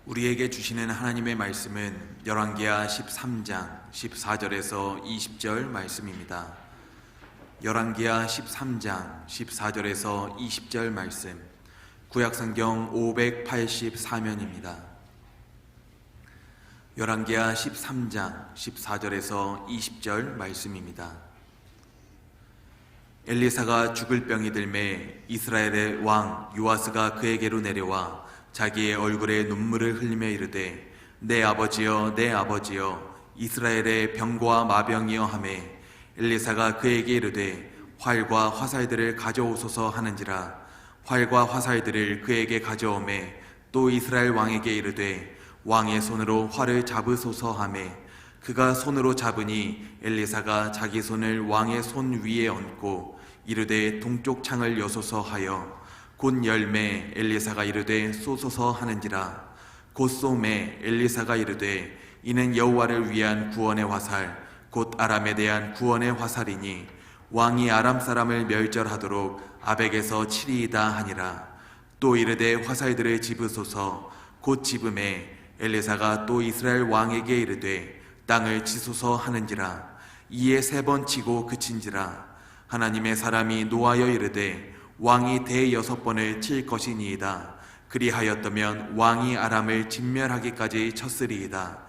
우리에게 주시는 하나님의 말씀은 열왕기하 13장 14절에서 20절 말씀입니다. 열왕기하 13장 14절에서 20절 말씀, 구약성경 584면입니다. 열왕기하 13장 14절에서 20절 말씀입니다. 엘리사가 죽을 병이 들매 이스라엘의 왕 요아스가 그에게로 내려와 자기의 얼굴에 눈물을 흘리며 이르되 내 아버지여 내 아버지여 이스라엘의 병과 마병이여 하매 엘리사가 그에게 이르되 활과 화살들을 가져오소서 하는지라. 활과 화살들을 그에게 가져오매 또 이스라엘 왕에게 이르되 왕의 손으로 활을 잡으소서 하매 그가 손으로 잡으니 엘리사가 자기 손을 왕의 손 위에 얹고 이르되 동쪽 창을 여소서 하여 곧 열매 엘리사가 이르되 쏘소서 하는지라. 곧 쏘매 엘리사가 이르되 이는 여호와를 위한 구원의 화살 곧 아람에 대한 구원의 화살이니 왕이 아람 사람을 멸절하도록 아벡에서 치리이다 하니라. 또 이르되 화살들을 집으소서. 곧 집음에 엘리사가 또 이스라엘 왕에게 이르되 땅을 치소서 하는지라. 이에 3번 치고 그친지라. 하나님의 사람이 노하여 이르되 왕이 6번을 칠 것이니이다. 그리하였더면 왕이 아람을 진멸하기까지 쳤으리이다.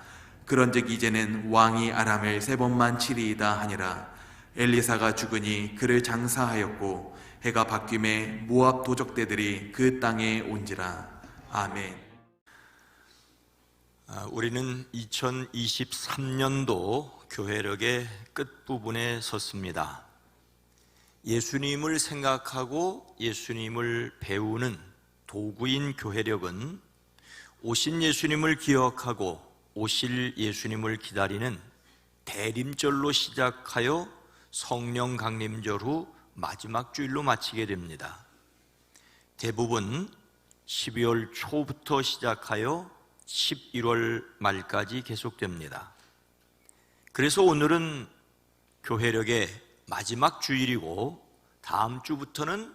그런즉 이제는 왕이 아람을 3번만 치리이다 하니라. 엘리사가 죽으니 그를 장사하였고 해가 바뀜에 모압 도적대들이 그 땅에 온지라. 아멘. 우리는 2023년도 교회력의 끝부분에 섰습니다. 예수님을 생각하고 예수님을 배우는 도구인 교회력은 오신 예수님을 기억하고 오실 예수님을 기다리는 대림절로 시작하여 성령 강림절 후 마지막 주일로 마치게 됩니다. 대부분 12월 초부터 시작하여 11월 말까지 계속됩니다. 그래서 오늘은 교회력의 마지막 주일이고 다음 주부터는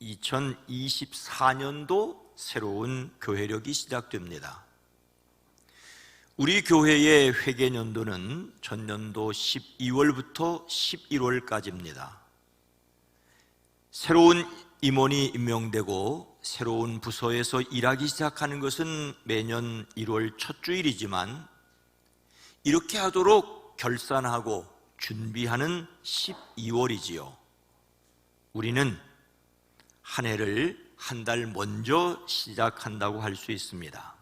2024년도 새로운 교회력이 시작됩니다. 우리 교회의 회계년도는 전년도 12월부터 11월까지입니다. 새로운 임원이 임명되고 새로운 부서에서 일하기 시작하는 것은 매년 1월 첫 주일이지만 이렇게 하도록 결산하고 준비하는 12월이지요. 우리는 한 해를 한 달 먼저 시작한다고 할 수 있습니다.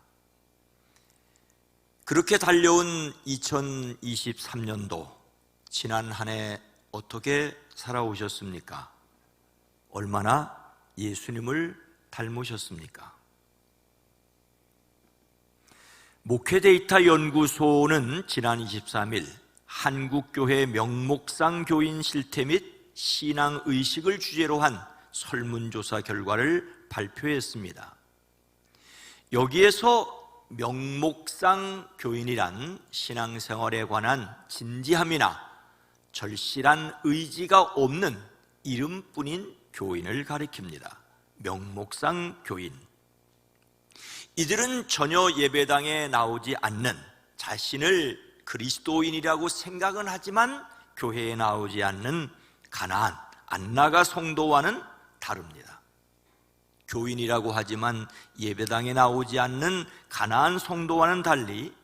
그렇게 달려온 2023년도, 지난 한 해 어떻게 살아오셨습니까? 얼마나 예수님을 닮으셨습니까? 목회데이터 연구소는 지난 23일 한국교회 명목상 교인 실태 및 신앙의식을 주제로 한 설문조사 결과를 발표했습니다. 여기에서 명목상 교인이란 신앙생활에 관한 진지함이나 절실한 의지가 없는 이름뿐인 교인을 가리킵니다. 명목상 교인. 이들은 전혀 예배당에 나오지 않는, 자신을 그리스도인이라고 생각은 하지만 교회에 나오지 않는 가나안, 안나가 성도와는 다릅니다. 교인이라고 하지만 예배당에 나오지 않는 가나안 성도와는 달리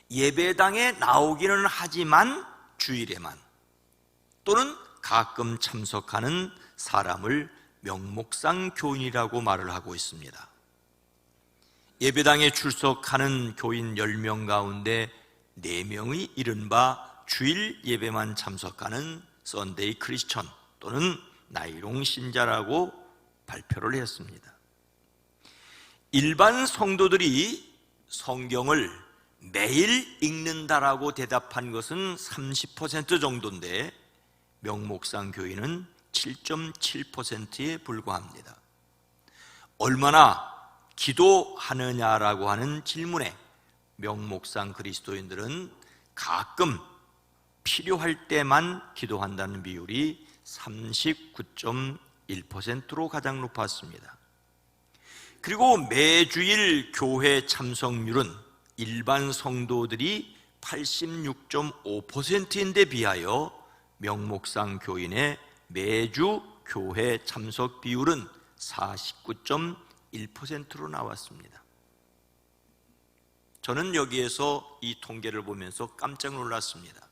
예배당에 나오기는 하지만 주일에만 또는 가끔 참석하는 사람을 명목상 교인이라고 말을 하고 있습니다. 예배당에 출석하는 교인 10명 가운데 4명이 이른바 주일 예배만 참석하는 썬데이 크리스천 또는 나이롱 신자라고 발표를 했습니다. 일반 성도들이 성경을 매일 읽는다라고 대답한 것은 30% 정도인데 명목상 교인은 7.7%에 불과합니다. 얼마나 기도하느냐라고 하는 질문에 명목상 그리스도인들은 가끔 필요할 때만 기도한다는 비율이 39.1%로 가장 높았습니다. 그리고 매주일 교회 참석률은 일반 성도들이 86.5%인데 비하여 명목상 교인의 매주 교회 참석 비율은 49.1%로 나왔습니다. 저는 여기에서 이 통계를 보면서 깜짝 놀랐습니다.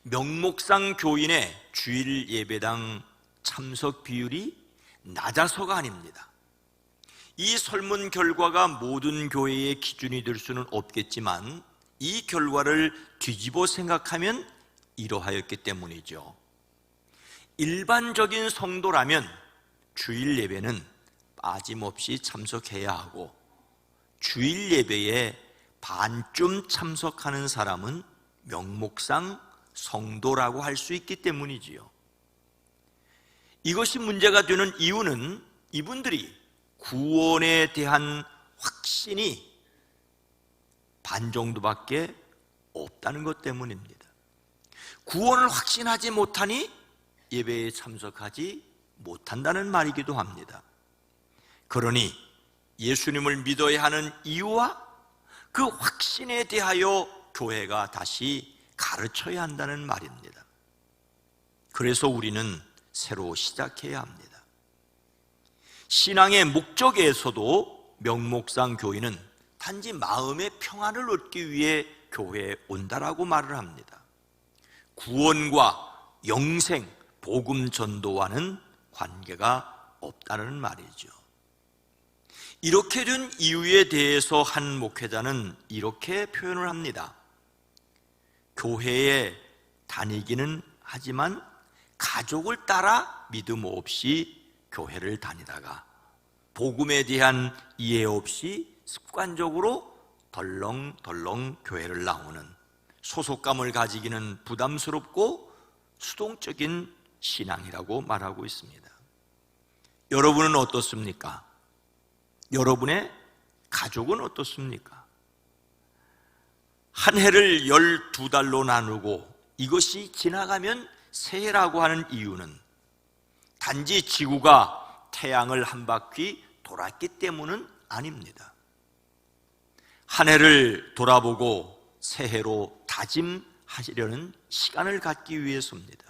명목상 교인의 주일 예배당 참석 비율이 낮아서가 아닙니다. 이 설문 결과가 모든 교회의 기준이 될 수는 없겠지만 이 결과를 뒤집어 생각하면 이러하였기 때문이죠. 일반적인 성도라면 주일 예배는 빠짐없이 참석해야 하고 주일 예배에 반쯤 참석하는 사람은 명목상 성도라고 할 수 있기 때문이지요. 이것이 문제가 되는 이유는 이분들이 구원에 대한 확신이 반 정도밖에 없다는 것 때문입니다. 구원을 확신하지 못하니 예배에 참석하지 못한다는 말이기도 합니다. 그러니 예수님을 믿어야 하는 이유와 그 확신에 대하여 교회가 다시 가르쳐야 한다는 말입니다. 그래서 우리는 새로 시작해야 합니다. 신앙의 목적에서도 명목상 교인은 단지 마음의 평안을 얻기 위해 교회에 온다라고 말을 합니다. 구원과 영생, 복음 전도와는 관계가 없다는 말이죠. 이렇게 된 이유에 대해서 한 목회자는 이렇게 표현을 합니다. 교회에 다니기는 하지만 가족을 따라 믿음 없이 교회를 다니다가 복음에 대한 이해 없이 습관적으로 덜렁덜렁 교회를 나오는 소속감을 가지기는 부담스럽고 수동적인 신앙이라고 말하고 있습니다. 여러분은 어떻습니까? 여러분의 가족은 어떻습니까? 한 해를 12달로 나누고 이것이 지나가면 새해라고 하는 이유는 단지 지구가 태양을 한 바퀴 돌았기 때문은 아닙니다. 한 해를 돌아보고 새해로 다짐하시려는 시간을 갖기 위해서입니다.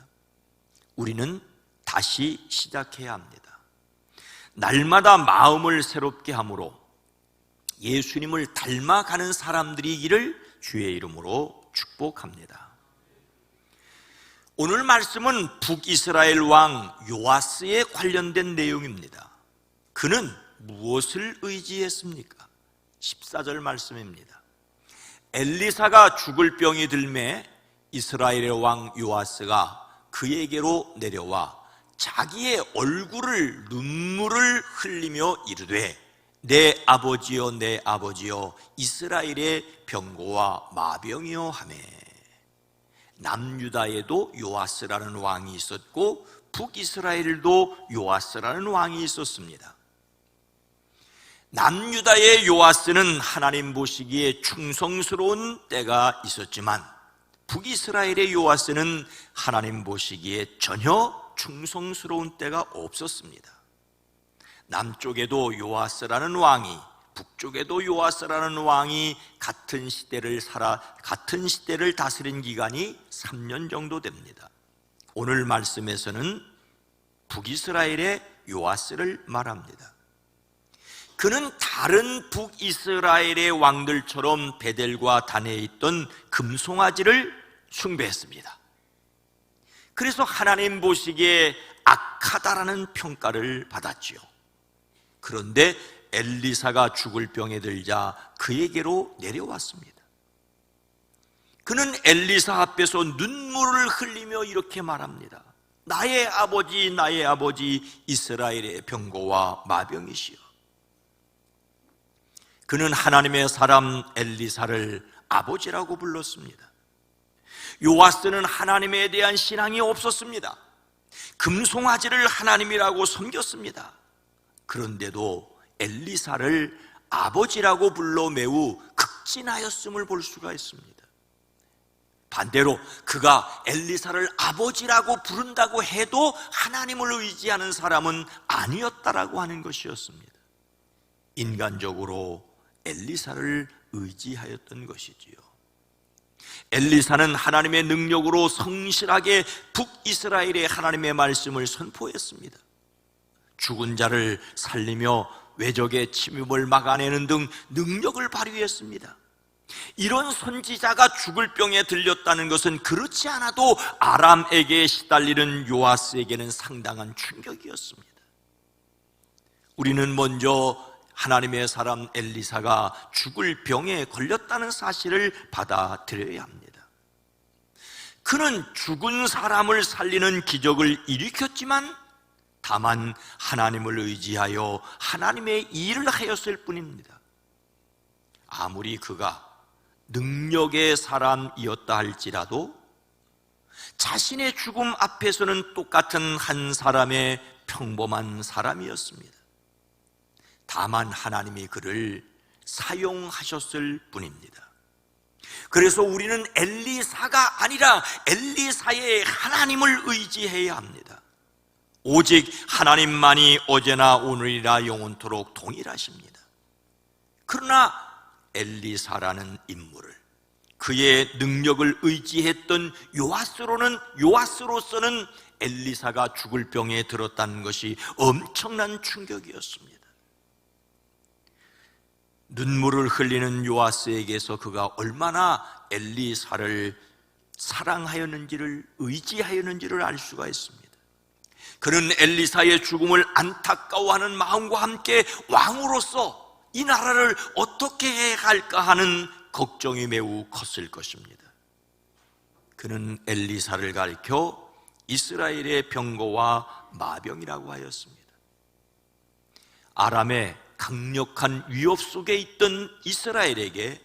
우리는 다시 시작해야 합니다. 날마다 마음을 새롭게 함으로 예수님을 닮아가는 사람들이기를 주의 이름으로 축복합니다. 오늘 말씀은 북이스라엘 왕 요아스에 관련된 내용입니다. 그는 무엇을 의지했습니까? 14절 말씀입니다. 엘리사가 죽을 병이 들매 이스라엘의 왕 요아스가 그에게로 내려와 자기의 얼굴을 눈물을 흘리며 이르되 내 아버지여 내 아버지여 이스라엘의 병고와 마병이여 하매. 남유다에도 요아스라는 왕이 있었고 북이스라엘도 요아스라는 왕이 있었습니다. 남유다의 요아스는 하나님 보시기에 충성스러운 때가 있었지만 북이스라엘의 요아스는 하나님 보시기에 전혀 충성스러운 때가 없었습니다. 남쪽에도 요아스라는 왕이, 북쪽에도 요아스라는 왕이 같은 시대를 다스린 기간이 3년 정도 됩니다. 오늘 말씀에서는 북이스라엘의 요아스를 말합니다. 그는 다른 북이스라엘의 왕들처럼 베델과 단에 있던 금송아지를 숭배했습니다. 그래서 하나님 보시기에 악하다라는 평가를 받았지요. 그런데 엘리사가 죽을 병에 들자 그에게로 내려왔습니다. 그는 엘리사 앞에서 눈물을 흘리며 이렇게 말합니다. 나의 아버지 이스라엘의 병고와 마병이시여. 그는 하나님의 사람 엘리사를 아버지라고 불렀습니다. 요아스는 하나님에 대한 신앙이 없었습니다. 금송아지를 하나님이라고 섬겼습니다. 그런데도 엘리사를 아버지라고 불러 매우 극진하였음을 볼 수가 있습니다. 반대로 그가 엘리사를 아버지라고 부른다고 해도 하나님을 의지하는 사람은 아니었다라고 하는 것이었습니다. 인간적으로 엘리사를 의지하였던 것이지요. 엘리사는 하나님의 능력으로 성실하게 북이스라엘의 하나님의 말씀을 선포했습니다. 죽은 자를 살리며 외적의 침입을 막아내는 등 능력을 발휘했습니다. 이런 선지자가 죽을 병에 들렸다는 것은 그렇지 않아도 아람에게 시달리는 요아스에게는 상당한 충격이었습니다. 우리는 먼저 하나님의 사람 엘리사가 죽을 병에 걸렸다는 사실을 받아들여야 합니다. 그는 죽은 사람을 살리는 기적을 일으켰지만 다만 하나님을 의지하여 하나님의 일을 하였을 뿐입니다. 아무리 그가 능력의 사람이었다 할지라도 자신의 죽음 앞에서는 똑같은 한 사람의 평범한 사람이었습니다. 다만 하나님이 그를 사용하셨을 뿐입니다. 그래서 우리는 엘리사가 아니라 엘리사의 하나님을 의지해야 합니다. 오직 하나님만이 어제나 오늘이라 영원토록 동일하십니다. 그러나 엘리사라는 인물을, 그의 능력을 의지했던 요아스로서는 엘리사가 죽을 병에 들었다는 것이 엄청난 충격이었습니다. 눈물을 흘리는 요아스에게서 그가 얼마나 엘리사를 사랑하였는지를, 의지하였는지를 알 수가 있습니다. 그는 엘리사의 죽음을 안타까워하는 마음과 함께 왕으로서 이 나라를 어떻게 해야 할까 하는 걱정이 매우 컸을 것입니다. 그는 엘리사를 가리켜 이스라엘의 병거와 마병이라고 하였습니다. 아람의 강력한 위협 속에 있던 이스라엘에게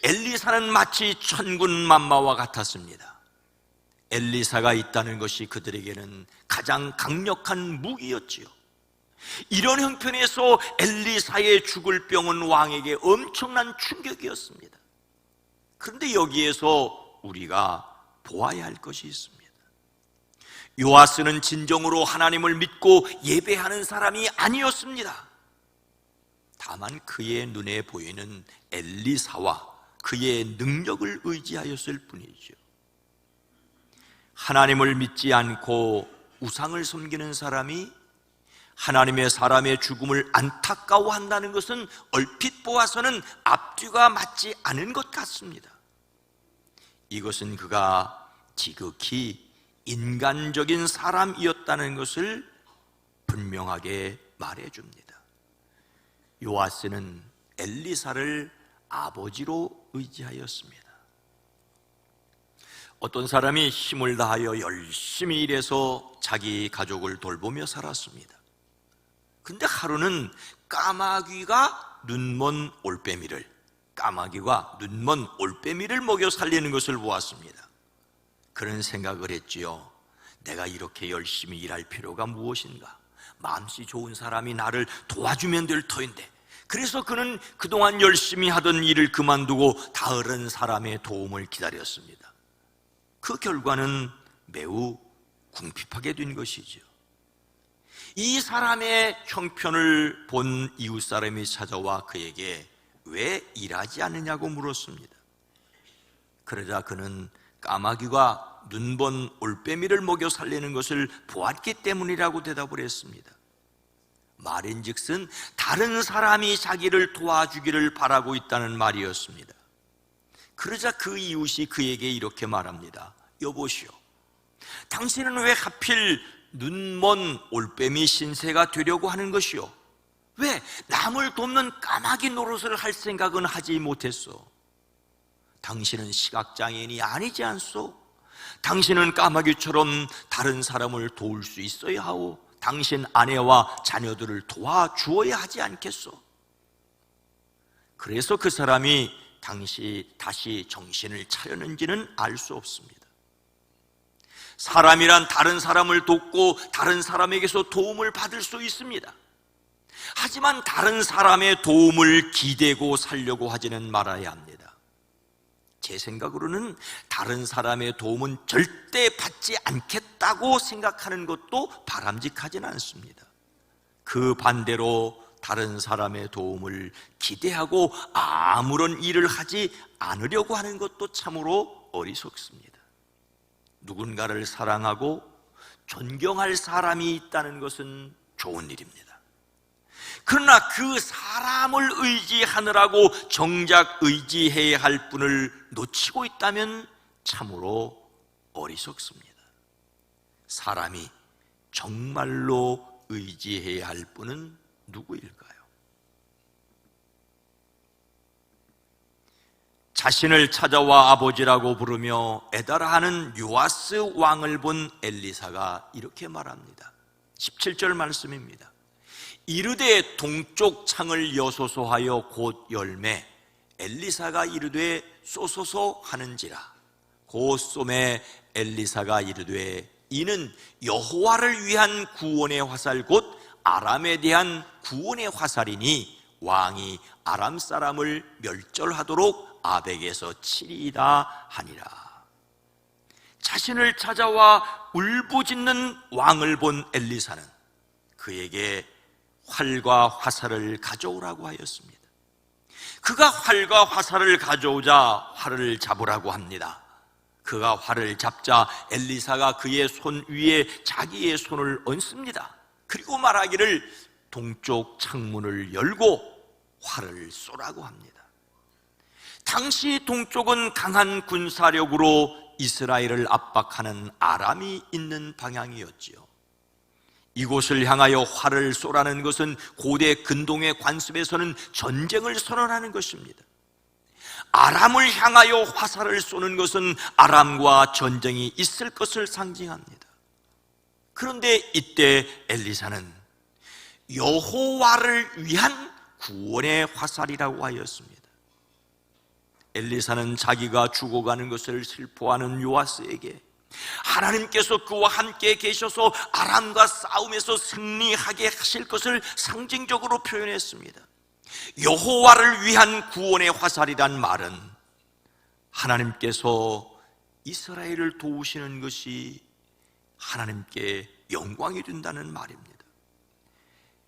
엘리사는 마치 천군만마와 같았습니다. 엘리사가 있다는 것이 그들에게는 가장 강력한 무기였지요. 이런 형편에서 엘리사의 죽을 병은 왕에게 엄청난 충격이었습니다. 그런데 여기에서 우리가 보아야 할 것이 있습니다. 요아스는 진정으로 하나님을 믿고 예배하는 사람이 아니었습니다. 다만 그의 눈에 보이는 엘리사와 그의 능력을 의지하였을 뿐이죠. 하나님을 믿지 않고 우상을 섬기는 사람이 하나님의 사람의 죽음을 안타까워한다는 것은 얼핏 보아서는 앞뒤가 맞지 않은 것 같습니다. 이것은 그가 지극히 인간적인 사람이었다는 것을 분명하게 말해줍니다. 요아스는 엘리사를 아버지로 의지하였습니다. 어떤 사람이 힘을 다하여 열심히 일해서 자기 가족을 돌보며 살았습니다. 근데 하루는 까마귀가 눈먼 올빼미를 먹여 살리는 것을 보았습니다. 그런 생각을 했지요. 내가 이렇게 열심히 일할 필요가 무엇인가? 마음씨 좋은 사람이 나를 도와주면 될 터인데. 그래서 그는 그동안 열심히 하던 일을 그만두고 다른 사람의 도움을 기다렸습니다. 그 결과는 매우 궁핍하게 된 것이죠. 이 사람의 형편을 본 이웃 사람이 찾아와 그에게 왜 일하지 않느냐고 물었습니다. 그러자 그는 까마귀가 눈먼 올빼미를 먹여 살리는 것을 보았기 때문이라고 대답을 했습니다. 말인즉슨 다른 사람이 자기를 도와주기를 바라고 있다는 말이었습니다. 그러자 그 이웃이 그에게 이렇게 말합니다. 여보시오, 당신은 왜 하필 눈먼 올빼미 신세가 되려고 하는 것이오? 왜 남을 돕는 까마귀 노릇을 할 생각은 하지 못했소? 당신은 시각장애인이 아니지 않소? 당신은 까마귀처럼 다른 사람을 도울 수 있어야 하오. 당신 아내와 자녀들을 도와주어야 하지 않겠소? 그래서 그 사람이 다시 정신을 차렸는지는 알 수 없습니다. 사람이란 다른 사람을 돕고 다른 사람에게서 도움을 받을 수 있습니다. 하지만 다른 사람의 도움을 기대고 살려고 하지는 말아야 합니다. 제 생각으로는 다른 사람의 도움은 절대 받지 않겠다고 생각하는 것도 바람직하지는 않습니다. 그 반대로 다른 사람의 도움을 기대하고 아무런 일을 하지 않으려고 하는 것도 참으로 어리석습니다. 누군가를 사랑하고 존경할 사람이 있다는 것은 좋은 일입니다. 그러나 그 사람을 의지하느라고 정작 의지해야 할 분을 놓치고 있다면 참으로 어리석습니다. 사람이 정말로 의지해야 할 분은 누구일까요? 자신을 찾아와 아버지라고 부르며 애달아하는 요아스 왕을 본 엘리사가 이렇게 말합니다. 17절 말씀입니다. 이르되 동쪽 창을 여소서 하여 곧 열매, 엘리사가 이르되 쏘소서 하는지라. 곧 쏘매 엘리사가 이르되 이는 여호와를 위한 구원의 화살 곧 아람에 대한 구원의 화살이니 왕이 아람 사람을 멸절하도록 아벡에서 치리이다 하니라. 자신을 찾아와 울부짖는 왕을 본 엘리사는 그에게 활과 화살을 가져오라고 하였습니다. 그가 활과 화살을 가져오자 활을 잡으라고 합니다. 그가 활을 잡자 엘리사가 그의 손 위에 자기의 손을 얹습니다. 그리고 말하기를 동쪽 창문을 열고 활을 쏘라고 합니다. 당시 동쪽은 강한 군사력으로 이스라엘을 압박하는 아람이 있는 방향이었지요. 이곳을 향하여 활을 쏘라는 것은 고대 근동의 관습에서는 전쟁을 선언하는 것입니다. 아람을 향하여 화살을 쏘는 것은 아람과 전쟁이 있을 것을 상징합니다. 그런데 이때 엘리사는 여호와를 위한 구원의 화살이라고 하였습니다. 엘리사는 자기가 죽어가는 것을 슬퍼하는 요아스에게 하나님께서 그와 함께 계셔서 아람과 싸움에서 승리하게 하실 것을 상징적으로 표현했습니다. 여호와를 위한 구원의 화살이란 말은 하나님께서 이스라엘을 도우시는 것이 하나님께 영광이 된다는 말입니다.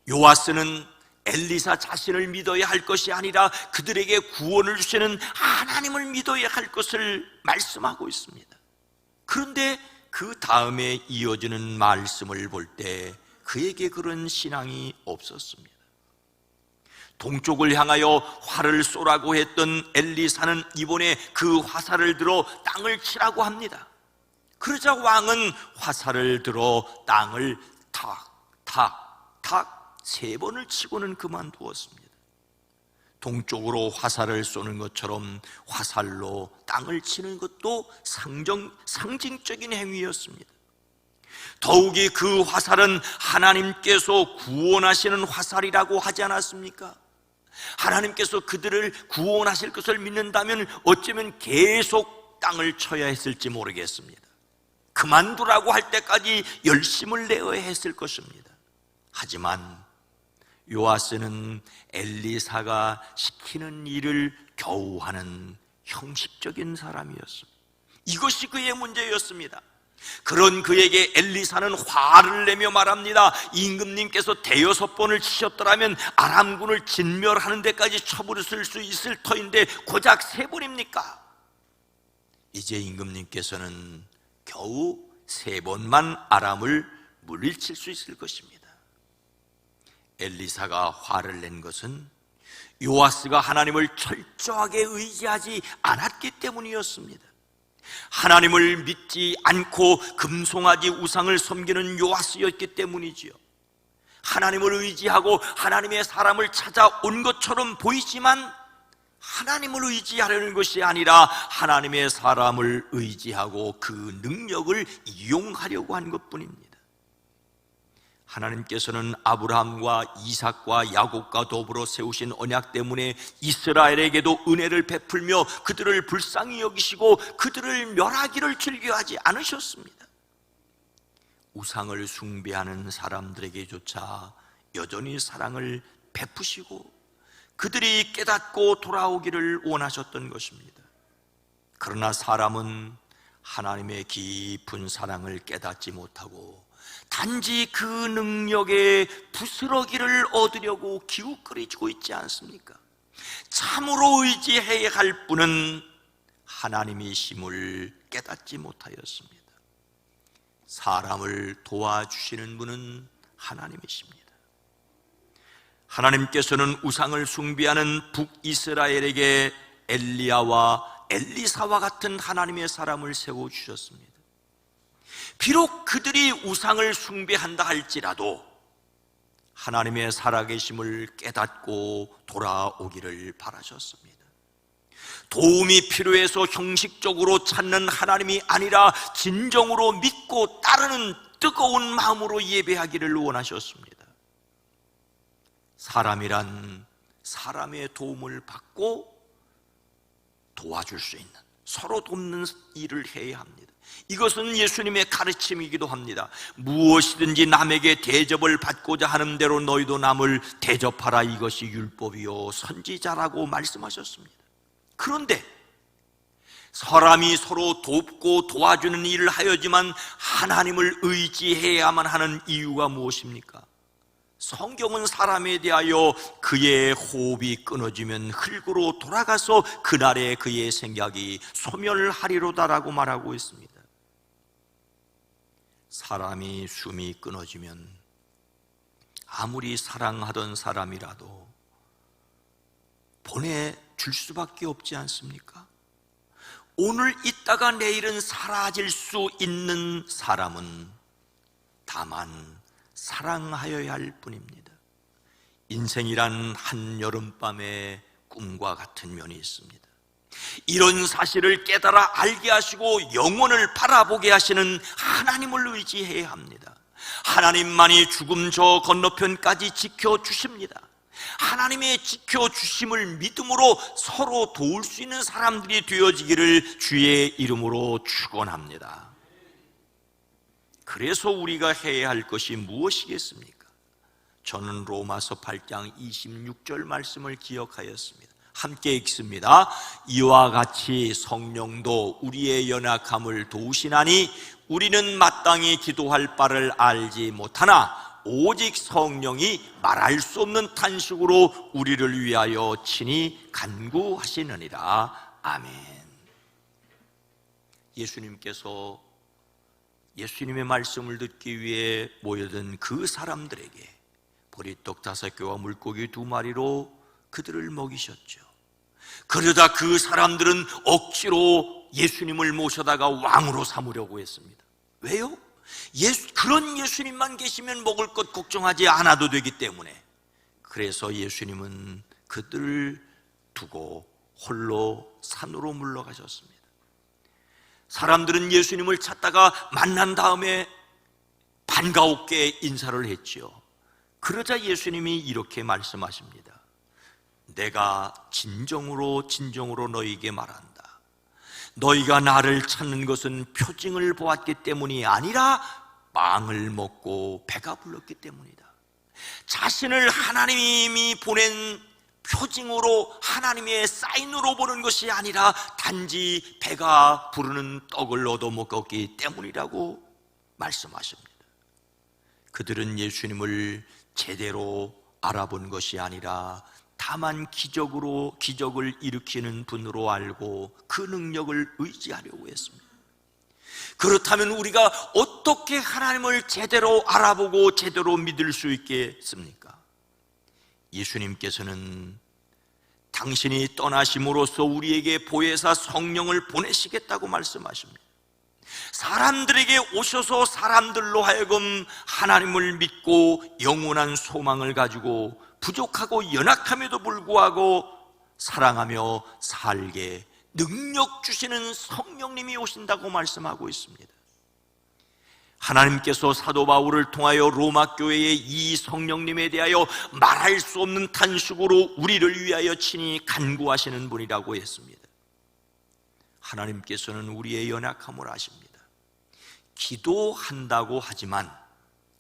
요아스는 엘리사 자신을 믿어야 할 것이 아니라 그들에게 구원을 주시는 하나님을 믿어야 할 것을 말씀하고 있습니다. 그런데 그 다음에 이어지는 말씀을 볼 때 그에게 그런 신앙이 없었습니다. 동쪽을 향하여 활을 쏘라고 했던 엘리사는 이번에 그 화살을 들어 땅을 치라고 합니다. 그러자 왕은 화살을 들어 땅을 탁 3번을 치고는 그만두었습니다. 동쪽으로 화살을 쏘는 것처럼 화살로 땅을 치는 것도 상징적인 행위였습니다. 더욱이 그 화살은 하나님께서 구원하시는 화살이라고 하지 않았습니까? 하나님께서 그들을 구원하실 것을 믿는다면 어쩌면 계속 땅을 쳐야 했을지 모르겠습니다. 그만두라고 할 때까지 열심을 내어야 했을 것입니다. 하지만 요아스는 엘리사가 시키는 일을 겨우 하는 형식적인 사람이었습니다. 이것이 그의 문제였습니다. 그런 그에게 엘리사는 화를 내며 말합니다. 임금님께서 5번을 치셨더라면 아람군을 진멸하는 데까지 쳐부렸을 수 있을 터인데 고작 3번입니까? 이제 임금님께서는 겨우 3번만 아람을 물리칠 수 있을 것입니다. 엘리사가 화를 낸 것은 요아스가 하나님을 철저하게 의지하지 않았기 때문이었습니다. 하나님을 믿지 않고 금송아지 우상을 섬기는 요아스였기 때문이지요. 하나님을 의지하고 하나님의 사람을 찾아온 것처럼 보이지만 하나님을 의지하려는 것이 아니라 하나님의 사람을 의지하고 그 능력을 이용하려고 한 것뿐입니다. 하나님께서는 아브라함과 이삭과 야곱과 더불어 세우신 언약 때문에 이스라엘에게도 은혜를 베풀며 그들을 불쌍히 여기시고 그들을 멸하기를 즐겨하지 않으셨습니다. 우상을 숭배하는 사람들에게조차 여전히 사랑을 베푸시고 그들이 깨닫고 돌아오기를 원하셨던 것입니다. 그러나 사람은 하나님의 깊은 사랑을 깨닫지 못하고 단지 그 능력의 부스러기를 얻으려고 기웃거리고 있지 않습니까? 참으로 의지해야 할 분은 하나님이심을 깨닫지 못하였습니다. 사람을 도와주시는 분은 하나님이십니다. 하나님께서는 우상을 숭배하는 북이스라엘에게 엘리야와 엘리사와 같은 하나님의 사람을 세워주셨습니다. 비록 그들이 우상을 숭배한다 할지라도 하나님의 살아계심을 깨닫고 돌아오기를 바라셨습니다. 도움이 필요해서 형식적으로 찾는 하나님이 아니라 진정으로 믿고 따르는 뜨거운 마음으로 예배하기를 원하셨습니다. 사람이란 사람의 도움을 받고 도와줄 수 있는, 서로 돕는 일을 해야 합니다. 이것은 예수님의 가르침이기도 합니다. 무엇이든지 남에게 대접을 받고자 하는 대로 너희도 남을 대접하라, 이것이 율법이요 선지자라고 말씀하셨습니다. 그런데 사람이 서로 돕고 도와주는 일을 하여지만 하나님을 의지해야만 하는 이유가 무엇입니까? 성경은 사람에 대하여 그의 호흡이 끊어지면 흙으로 돌아가서 그날에 그의 생각이 소멸하리로다라고 말하고 있습니다. 사람이 숨이 끊어지면 아무리 사랑하던 사람이라도 보내줄 수밖에 없지 않습니까? 오늘 있다가 내일은 사라질 수 있는 사람은 다만 사랑하여야 할 뿐입니다. 인생이란 한여름밤의 꿈과 같은 면이 있습니다. 이런 사실을 깨달아 알게 하시고 영혼을 바라보게 하시는 하나님을 의지해야 합니다. 하나님만이 죽음 저 건너편까지 지켜주십니다. 하나님의 지켜주심을 믿음으로 서로 도울 수 있는 사람들이 되어지기를 주의 이름으로 축원합니다. 그래서 우리가 해야 할 것이 무엇이겠습니까? 저는 로마서 8장 26절 말씀을 기억하였습니다. 함께 읽습니다. 이와 같이 성령도 우리의 연약함을 도우시나니 우리는 마땅히 기도할 바를 알지 못하나 오직 성령이 말할 수 없는 탄식으로 우리를 위하여 친히 간구하시느니라. 아멘. 예수님께서 예수님의 말씀을 듣기 위해 모여든 그 사람들에게 보리떡 5개와 물고기 2마리로 그들을 먹이셨죠. 그러다 그 사람들은 억지로 예수님을 모셔다가 왕으로 삼으려고 했습니다. 왜요? 그런 예수님만 계시면 먹을 것 걱정하지 않아도 되기 때문에. 그래서 예수님은 그들을 두고 홀로 산으로 물러가셨습니다. 사람들은 예수님을 찾다가 만난 다음에 반가웠게 인사를 했지요. 그러자 예수님이 이렇게 말씀하십니다. 내가 진정으로 너희에게 말한다. 너희가 나를 찾는 것은 표징을 보았기 때문이 아니라 빵을 먹고 배가 불렀기 때문이다. 자신을 하나님이 보낸 표징으로, 하나님의 사인으로 보는 것이 아니라 단지 배가 부르는 떡을 얻어 먹었기 때문이라고 말씀하십니다. 그들은 예수님을 제대로 알아본 것이 아니라 다만 기적을 일으키는 분으로 알고 그 능력을 의지하려고 했습니다. 그렇다면 우리가 어떻게 하나님을 제대로 알아보고 제대로 믿을 수 있겠습니까? 예수님께서는 당신이 떠나심으로써 우리에게 보혜사 성령을 보내시겠다고 말씀하십니다. 사람들에게 오셔서 사람들로 하여금 하나님을 믿고 영원한 소망을 가지고 부족하고 연약함에도 불구하고 사랑하며 살게 능력 주시는 성령님이 오신다고 말씀하고 있습니다. 하나님께서 사도 바울을 통하여 로마 교회의 이 성령님에 대하여 말할 수 없는 탄식으로 우리를 위하여 친히 간구하시는 분이라고 했습니다. 하나님께서는 우리의 연약함을 아십니다. 기도한다고 하지만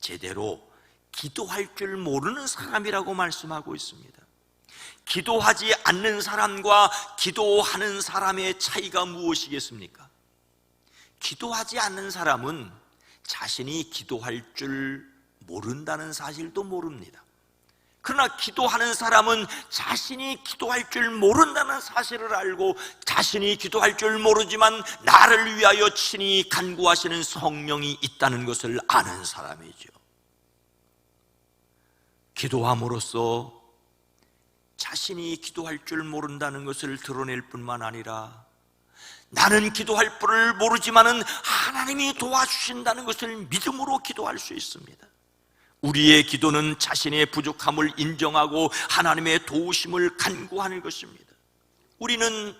제대로 기도할 줄 모르는 사람이라고 말씀하고 있습니다. 기도하지 않는 사람과 기도하는 사람의 차이가 무엇이겠습니까? 기도하지 않는 사람은 자신이 기도할 줄 모른다는 사실도 모릅니다. 그러나 기도하는 사람은 자신이 기도할 줄 모른다는 사실을 알고 자신이 기도할 줄 모르지만 나를 위하여 친히 간구하시는 성령이 있다는 것을 아는 사람이죠. 기도함으로써 자신이 기도할 줄 모른다는 것을 드러낼 뿐만 아니라 나는 기도할 줄을 모르지만은 하나님이 도와주신다는 것을 믿음으로 기도할 수 있습니다. 우리의 기도는 자신의 부족함을 인정하고 하나님의 도우심을 간구하는 것입니다. 우리는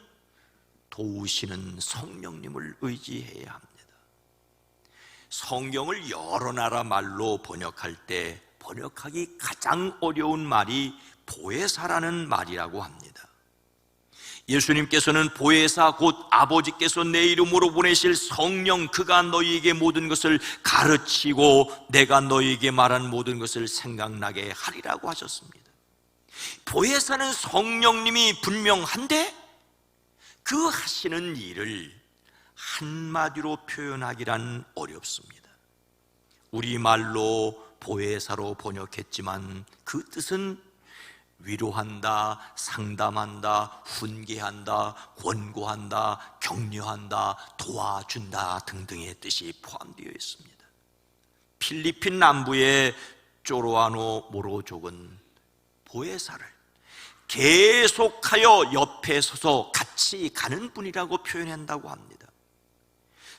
도우시는 성령님을 의지해야 합니다. 성경을 여러 나라 말로 번역할 때 번역하기 가장 어려운 말이 보혜사라는 말이라고 합니다. 예수님께서는 보혜사 곧 아버지께서 내 이름으로 보내실 성령, 그가 너희에게 모든 것을 가르치고 내가 너희에게 말한 모든 것을 생각나게 하리라고 하셨습니다. 보혜사는 성령님이 분명한데 그 하시는 일을 한마디로 표현하기란 어렵습니다. 우리말로 보혜사로 번역했지만 그 뜻은 위로한다, 상담한다, 훈계한다, 권고한다, 격려한다, 도와준다 등등의 뜻이 포함되어 있습니다. 필리핀 남부의 쪼로아노 모로족은 보혜사를 계속하여 옆에 서서 같이 가는 분이라고 표현한다고 합니다.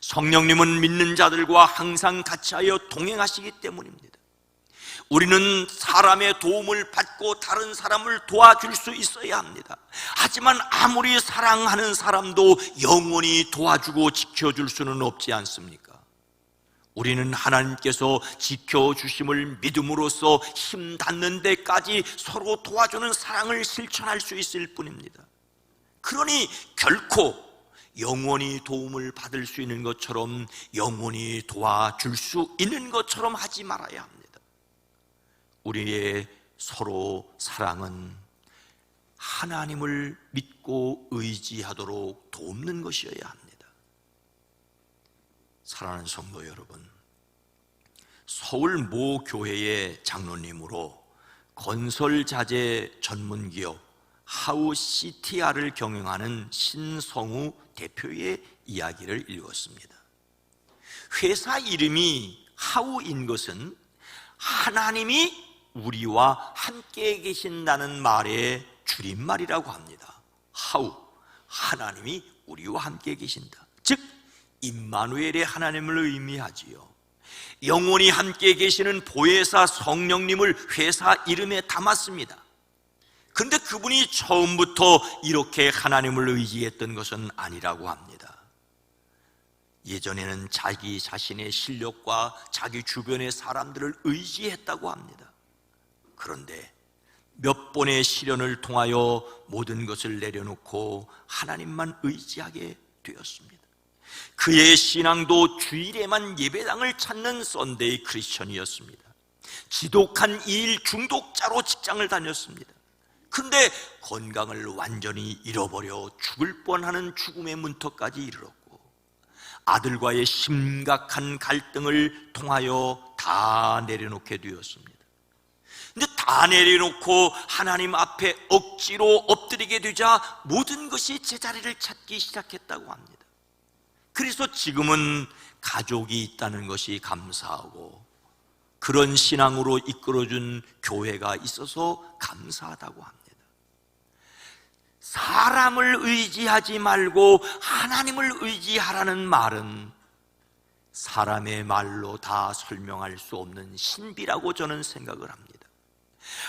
성령님은 믿는 자들과 항상 같이하여 동행하시기 때문입니다. 우리는 사람의 도움을 받고 다른 사람을 도와줄 수 있어야 합니다. 하지만 아무리 사랑하는 사람도 영원히 도와주고 지켜줄 수는 없지 않습니까? 우리는 하나님께서 지켜주심을 믿음으로써 힘 닿는 데까지 서로 도와주는 사랑을 실천할 수 있을 뿐입니다. 그러니 결코 영원히 도움을 받을 수 있는 것처럼, 영원히 도와줄 수 있는 것처럼 하지 말아야 합니다. 우리의 서로 사랑은 하나님을 믿고 의지하도록 돕는 것이어야 합니다. 사랑하는 성도 여러분, 서울 모 교회의 장로님으로 건설자재 전문기업 하우CTR을 경영하는 신성우 대표의 이야기를 읽었습니다. 회사 이름이 하우인 것은 하나님이 우리와 함께 계신다는 말의 줄임말이라고 합니다. 하우, 하나님이 우리와 함께 계신다. 즉 임마누엘의 하나님을 의미하지요. 영원히 함께 계시는 보혜사 성령님을 회사 이름에 담았습니다. 그런데 그분이 처음부터 이렇게 하나님을 의지했던 것은 아니라고 합니다. 예전에는 자기 자신의 실력과 자기 주변의 사람들을 의지했다고 합니다. 그런데 몇 번의 시련을 통하여 모든 것을 내려놓고 하나님만 의지하게 되었습니다. 그의 신앙도 주일에만 예배당을 찾는 썬데이 크리스천이었습니다. 지독한 이일 중독자로 직장을 다녔습니다. 그런데 건강을 완전히 잃어버려 죽을 뻔하는 죽음의 문턱까지 이르렀고, 아들과의 심각한 갈등을 통하여 다 내려놓게 되었습니다. 근데 다 내려놓고 하나님 앞에 억지로 엎드리게 되자 모든 것이 제자리를 찾기 시작했다고 합니다. 그래서 지금은 가족이 있다는 것이 감사하고 그런 신앙으로 이끌어준 교회가 있어서 감사하다고 합니다. 사람을 의지하지 말고 하나님을 의지하라는 말은 사람의 말로 다 설명할 수 없는 신비라고 저는 생각을 합니다.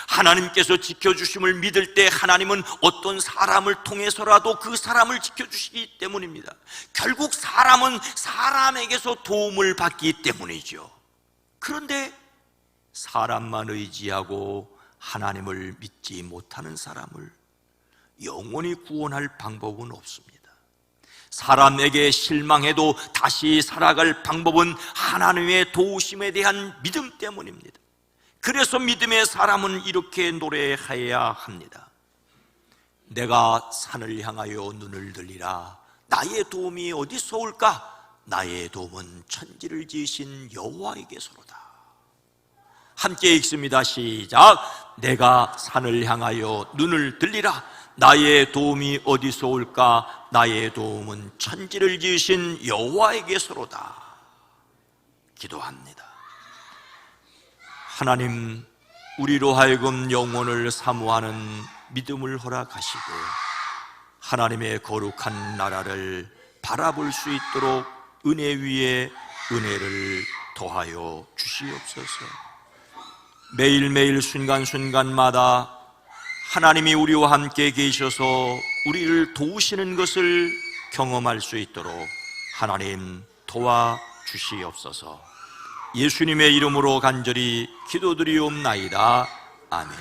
하나님께서 지켜주심을 믿을 때 하나님은 어떤 사람을 통해서라도 그 사람을 지켜주시기 때문입니다. 결국 사람은 사람에게서 도움을 받기 때문이죠. 그런데 사람만 의지하고 하나님을 믿지 못하는 사람을 영원히 구원할 방법은 없습니다. 사람에게 실망해도 다시 살아갈 방법은 하나님의 도우심에 대한 믿음 때문입니다. 그래서 믿음의 사람은 이렇게 노래해야 합니다. 내가 산을 향하여 눈을 들리라. 나의 도움이 어디서 올까? 나의 도움은 천지를 지으신 여호와에게서로다. 함께 읽습니다. 시작. 내가 산을 향하여 눈을 들리라. 나의 도움이 어디서 올까? 나의 도움은 천지를 지으신 여호와에게서로다. 기도합니다. 하나님, 우리로 하여금 영혼을 사모하는 믿음을 허락하시고 하나님의 거룩한 나라를 바라볼 수 있도록 은혜 위에 은혜를 더하여 주시옵소서. 매일매일 순간순간마다 하나님이 우리와 함께 계셔서 우리를 도우시는 것을 경험할 수 있도록 하나님 도와주시옵소서. 예수님의 이름으로 간절히 기도드리옵나이다. 아멘.